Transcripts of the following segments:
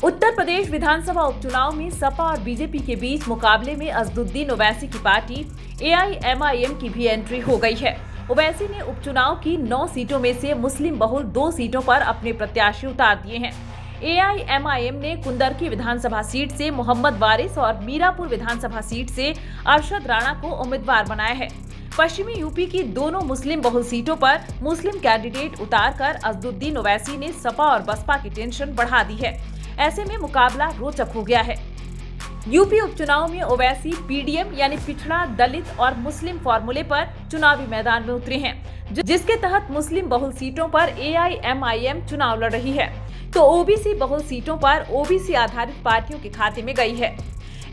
उत्तर प्रदेश विधानसभा उपचुनाव में सपा और बीजेपी के बीच मुकाबले में असदुद्दीन ओवैसी की पार्टी AIMIM की भी एंट्री हो गई है। ओवैसी ने उपचुनाव की 9 सीटों में से मुस्लिम बहुल 2 सीटों पर अपने प्रत्याशी उतार दिए हैं। AIMIM ने कुंदरकी विधानसभा सीट से मोहम्मद वारिस और मीरापुर विधानसभा सीट से अरशद राणा को उम्मीदवार बनाया है। पश्चिमी यूपी की दोनों मुस्लिम बहुल सीटों पर मुस्लिम कैंडिडेट उतारकर असदुद्दीन ओवैसी ने सपा और बसपा की टेंशन बढ़ा दी है। ऐसे में मुकाबला रोचक हो गया है। यूपी उपचुनाव में ओवैसी PDM यानी पिछड़ा, दलित और मुस्लिम फॉर्मूले पर चुनावी मैदान में उतरे हैं, जिसके तहत मुस्लिम बहुल सीटों पर AIMIM चुनाव लड़ रही है, तो OBC बहुल सीटों पर OBC आधारित पार्टियों के खाते में गई है।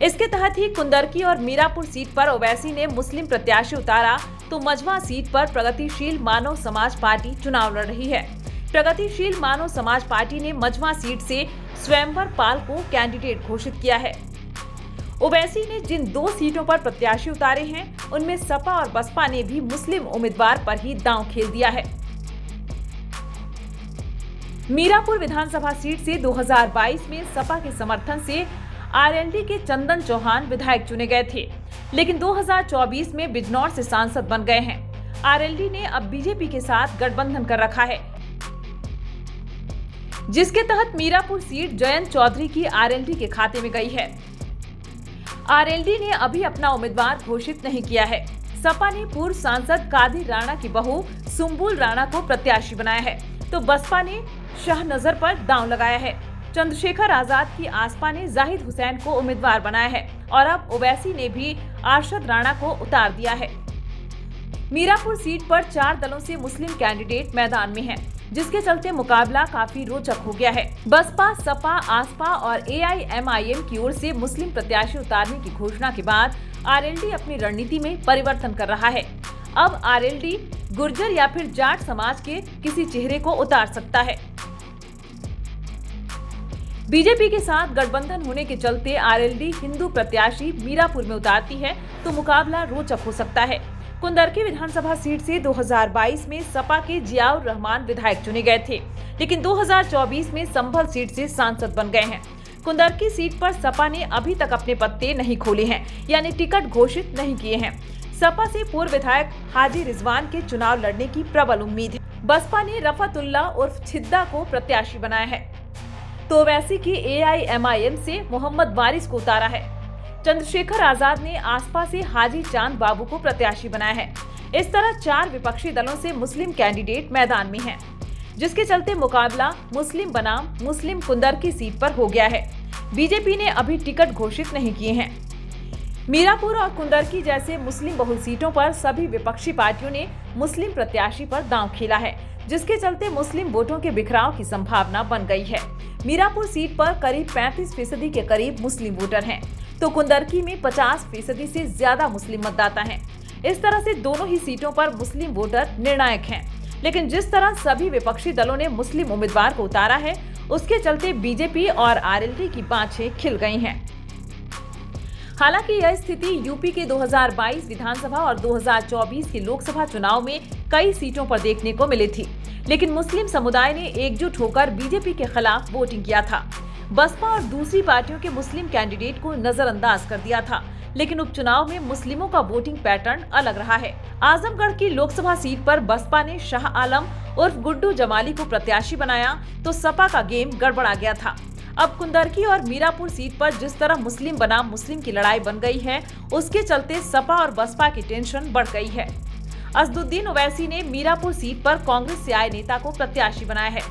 इसके तहत ही कुंदरकी और मीरापुर सीट पर ओवैसी ने मुस्लिम प्रत्याशी उतारा, तो मझवा सीट पर प्रगतिशील मानव समाज पार्टी चुनाव लड़ रही है। प्रगतिशील मानव समाज पार्टी ने मझवा सीट से स्वयंवर पाल को कैंडिडेट घोषित किया है। ओवैसी ने जिन 2 सीटों पर प्रत्याशी उतारे हैं, उनमें सपा और बसपा ने भी मुस्लिम उम्मीदवार पर ही दांव खेल दिया है। मीरापुर विधानसभा सीट से 2022 में सपा के समर्थन से RLD के चंदन चौहान विधायक चुने गए थे, लेकिन 2024 में बिजनौर से सांसद बन गए हैं। RLD ने अब बीजेपी के साथ गठबंधन कर रखा है, जिसके तहत मीरापुर सीट जयंत चौधरी की RLD के खाते में गई है। RLD ने अभी अपना उम्मीदवार घोषित नहीं किया है। सपा ने पूर्व सांसद कादिर राणा की बहू सुंबुल राणा को प्रत्याशी बनाया है, तो बसपा ने शाहनजर पर दांव लगाया है। चंद्रशेखर आजाद की आसपा ने जाहिद हुसैन को उम्मीदवार बनाया है और अब ओवैसी ने भी अरशद राणा को उतार दिया है। मीरापुर सीट पर 4 दलों से मुस्लिम कैंडिडेट मैदान में हैं, जिसके चलते मुकाबला काफी रोचक हो गया है। बसपा, सपा, आसपा और AIMIM की ओर से मुस्लिम प्रत्याशी उतारने की घोषणा के बाद RLD अपनी रणनीति में परिवर्तन कर रहा है। अब RLD गुर्जर या फिर जाट समाज के किसी चेहरे को उतार सकता है। बीजेपी के साथ गठबंधन होने के चलते RLD हिंदू प्रत्याशी मीरापुर में उतारती है, तो मुकाबला रोचक हो सकता है। कुंदरकी विधानसभा सीट से 2022 में सपा के जियाउर रहमान विधायक चुने गए थे, लेकिन 2024 में संभल सीट से सांसद बन गए हैं। कुंदरकी सीट पर सपा ने अभी तक अपने पत्ते नहीं खोले हैं, यानी टिकट घोषित नहीं किए हैं। सपा से पूर्व विधायक हाजी रिजवान के चुनाव लड़ने की प्रबल उम्मीद है। बसपा ने रफतुल्ला उर्फ छिद्दा को प्रत्याशी बनाया है, तो ओवैसी की AIMIM से मोहम्मद वारिस को उतारा है। चंद्रशेखर आजाद ने आसपा से हाजी चांद बाबू को प्रत्याशी बनाया है। इस तरह 4 विपक्षी दलों से मुस्लिम कैंडिडेट मैदान में हैं, जिसके चलते मुकाबला मुस्लिम बनाम मुस्लिम कुंदरकी सीट पर हो गया है। बीजेपी ने अभी टिकट घोषित नहीं किए हैं। मीरापुर और कुंदरकी जैसे मुस्लिम बहुल सीटों पर सभी विपक्षी पार्टियों ने मुस्लिम प्रत्याशी पर दांव खेला है, जिसके चलते मुस्लिम वोटों के बिखराव की संभावना बन गई है। मीरापुर सीट पर करीब 35% के करीब मुस्लिम वोटर हैं, तो कुंदरकी में 50% से ज्यादा मुस्लिम मतदाता हैं। इस तरह से दोनों ही सीटों पर मुस्लिम वोटर निर्णायक हैं, लेकिन जिस तरह सभी विपक्षी दलों ने मुस्लिम उम्मीदवार को उतारा है, उसके चलते बीजेपी और RLD की बाँछें खिल गई हैं। हालांकि यह स्थिति यूपी के 2022 विधानसभा और 2024 के लोकसभा चुनाव में कई सीटों पर देखने को मिली थी, लेकिन मुस्लिम समुदाय ने एकजुट होकर बीजेपी के खिलाफ वोटिंग किया था। बसपा और दूसरी पार्टियों के मुस्लिम कैंडिडेट को नजरअंदाज कर दिया था, लेकिन उपचुनाव में मुस्लिमों का वोटिंग पैटर्न अलग रहा है। आजमगढ़ की लोकसभा सीट पर बसपा ने शाह आलम उर्फ गुड्डू जमाली को प्रत्याशी बनाया, तो सपा का गेम गड़बड़ा गया था। अब कुंदरकी और मीरापुर सीट पर जिस तरह मुस्लिम बनाम मुस्लिम की लड़ाई बन गई है, उसके चलते सपा और बसपा की टेंशन बढ़ गई है। असदुद्दीन ओवैसी ने मीरापुर सीट पर कांग्रेस से आए नेता को प्रत्याशी बनाया है,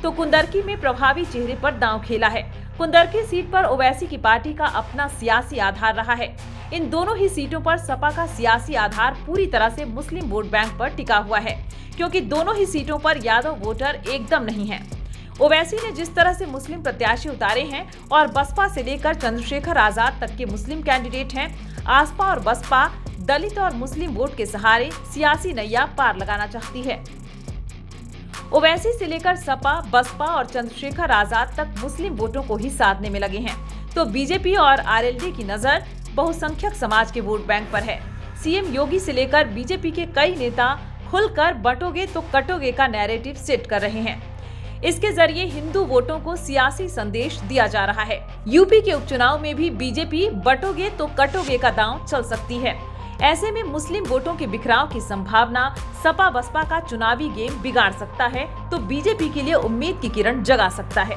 तो कुंदरकी में प्रभावी चेहरे पर दांव खेला है। कुंदरकी सीट पर ओवैसी की पार्टी का अपना सियासी आधार रहा है। इन दोनों ही सीटों पर सपा का सियासी आधार पूरी तरह से मुस्लिम वोट बैंक पर टिका हुआ है, क्योंकि दोनों ही सीटों पर यादव वोटर एकदम नहीं है। ओवैसी ने जिस तरह से मुस्लिम प्रत्याशी उतारे हैं और बसपा से लेकर चंद्रशेखर आजाद तक के मुस्लिम कैंडिडेट हैं, आसपा और बसपा दलित और मुस्लिम वोट के सहारे सियासी नैया पार लगाना चाहती है। ओवैसी से लेकर सपा, बसपा और चंद्रशेखर आजाद तक मुस्लिम वोटों को ही साधने में लगे हैं, तो बीजेपी और RLD की नजर बहुसंख्यक समाज के वोट बैंक पर है। सीएम योगी से लेकर बीजेपी के कई नेता खुलकर बटोगे तो कटोगे का नैरेटिव सेट कर रहे हैं। इसके जरिए हिंदू वोटों को सियासी संदेश दिया जा रहा है। यूपी के उपचुनाव में भी बीजेपी बटोगे तो कटोगे का दांव चल सकती है। ऐसे में मुस्लिम वोटों के बिखराव की संभावना सपा बसपा का चुनावी गेम बिगाड़ सकता है, तो बीजेपी के लिए उम्मीद की किरण जगा सकता है।